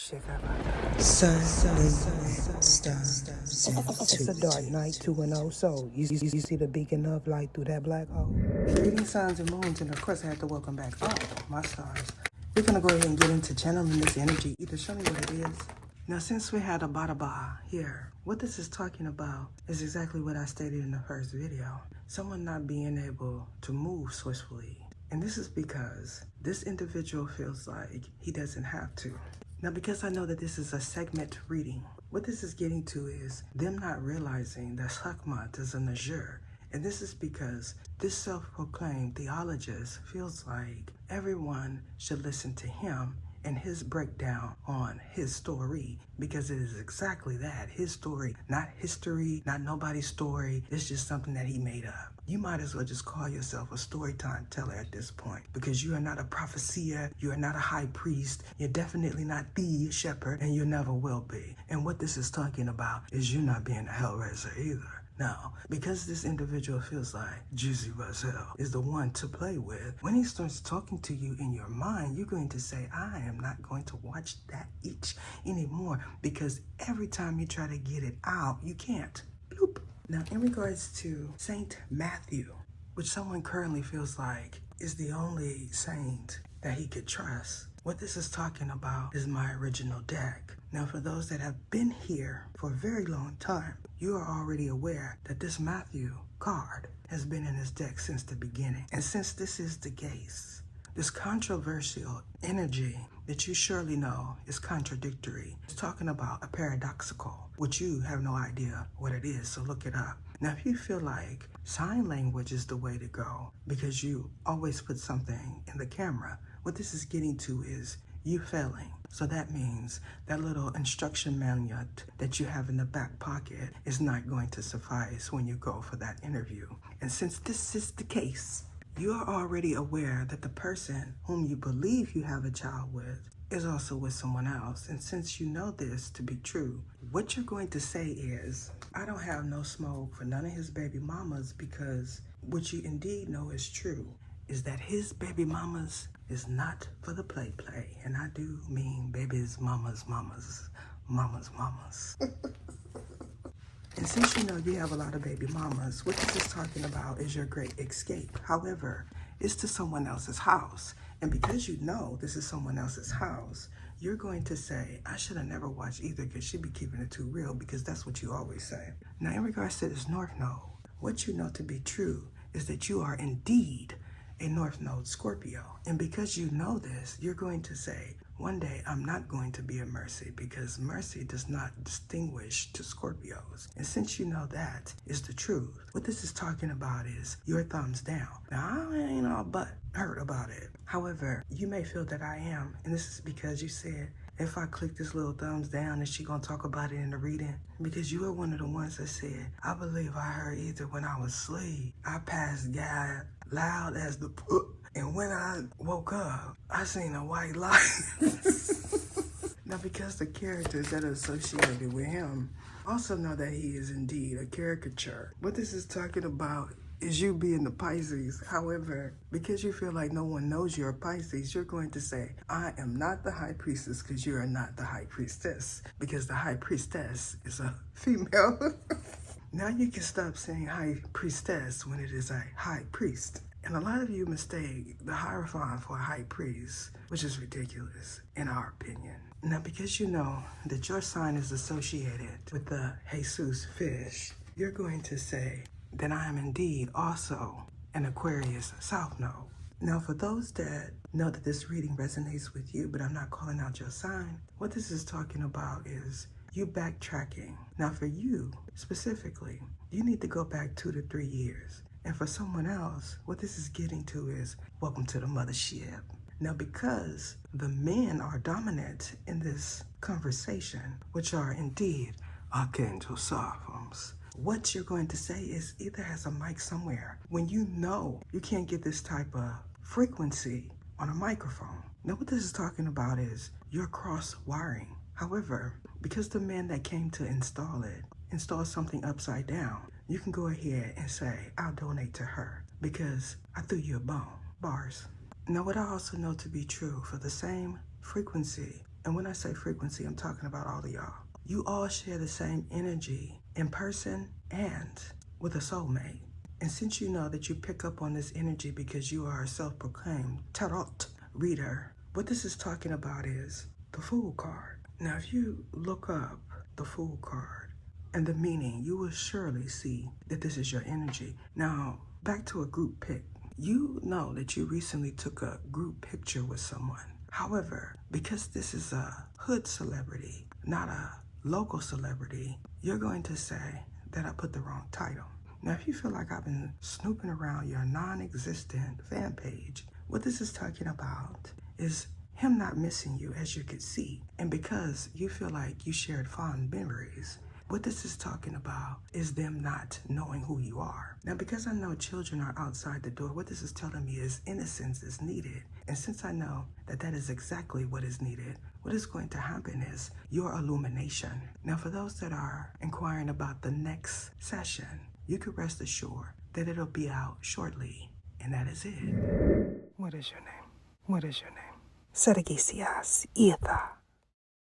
It's a dark night, 2-0, so you see the beacon of light through that black hole. Greetings, suns and moons, and of course I have to welcome back all my stars. We're gonna go ahead and get into channeling this energy. Either show me what it is. Now, since we had a bada here, what this is talking about is exactly what I stated in the first video. Someone not being able to move swiftly. And this is because this individual feels like he doesn't have to. Now, because I know that this is a segment reading, what this is getting to is them not realizing that Sakmat is a Najur. And this is because this self-proclaimed theologist feels like everyone should listen to him and his breakdown on his story, because it is exactly that, his story, not history, not nobody's story. It's just something that he made up. You might as well just call yourself a storytime teller at this point, because you are not a prophecia, you are not a high priest, you're definitely not the shepherd, and you never will be. And what this is talking about is you not being a hellraiser either. Now, because this individual feels like Juicy Russell is the one to play with, when he starts talking to you in your mind, you're going to say, I am not going to watch that itch anymore, because every time you try to get it out, you can't. Bloop. Now, in regards to Saint Matthew, which someone currently feels like is the only saint that he could trust, what this is talking about is my original deck. Now, for those that have been here for a very long time, you are already aware that this Matthew card has been in his deck since the beginning. And since this is the case, this controversial energy that you surely know is contradictory, it's talking about a paradoxical, which you have no idea what it is, so look it up. Now, if you feel like sign language is the way to go because you always put something in the camera, what this is getting to is you failing. So that means that little instruction manual that you have in the back pocket is not going to suffice when you go for that interview. And since this is the case, you are already aware that the person whom you believe you have a child with is also with someone else. And since you know this to be true, what you're going to say is, I don't have no smoke for none of his baby mamas, because what you indeed know is true is that his baby mamas is not for the play. And I do mean baby's mamas. And since you know you have a lot of baby mamas, what this is talking about is your great escape. However, it's to someone else's house. And because you know this is someone else's house, you're going to say, I should have never watched either because she'd be keeping it too real, because that's what you always say. Now, in regards to this North Node, what you know to be true is that you are indeed a North Node Scorpio. And because you know this, you're going to say, one day I'm not going to be a Mercy, because Mercy does not distinguish to Scorpios. And since you know that is the truth, what this is talking about is your thumbs down. Now, I ain't all but hurt about it. However, you may feel that I am, and this is because you said, if I click this little thumbs down, is she gonna talk about it in the reading? Because you are one of the ones that said, I believe I heard either when I was asleep, I passed God loud as the and when I woke up, I seen a white light. Now, because the characters that are associated with him also know that he is indeed a caricature. What this is talking about is you being the Pisces. However, because you feel like no one knows you're a Pisces, you're going to say, I am not the high priestess, because you are not the high priestess, because the high priestess is a female. Now you can stop saying high priestess when it is a high priest. And a lot of you mistake the Hierophant for a high priest, which is ridiculous in our opinion. Now, because you know that your sign is associated with the Jesus fish, you're going to say that I am indeed also an Aquarius South Node. Now, for those that know that this reading resonates with you, but I'm not calling out your sign, what this is talking about is you backtracking. Now, for you specifically, you need to go back 2 to 3 years. And for someone else, what this is getting to is, welcome to the mothership. Now, because the men are dominant in this conversation, which are indeed Archangel Sophims, what you're going to say is either has a mic somewhere when you know you can't get this type of frequency on a microphone. Now, what this is talking about is your cross wiring. However, because the man that came to install it installed something upside down, you can go ahead and say, I'll donate to her because I threw you a bone. Bars. Now, what I also know to be true, for the same frequency And when I say frequency, I'm talking about all of y'all. You all share the same energy in person and with a soulmate. And since you know that you pick up on this energy because you are a self-proclaimed tarot reader, what this is talking about is the Fool card. Now, if you look up the Fool card and the meaning, you will surely see that this is your energy. Now, back to a group pic. You know that you recently took a group picture with someone. However, because this is a hood celebrity, not a local celebrity, you're going to say that I put the wrong title. Now, if you feel like I've been snooping around your non-existent fan page, what this is talking about is him not missing you, as you could see. And because you feel like you shared fond memories, what this is talking about is them not knowing who you are. Now, because I know children are outside the door, what this is telling me is innocence is needed. And since I know that that is exactly what is needed, what is going to happen is your illumination. Now, for those that are inquiring about the next session, you can rest assured that it'll be out shortly. And that is it. What is your name? What is your name? Sergisias Etha.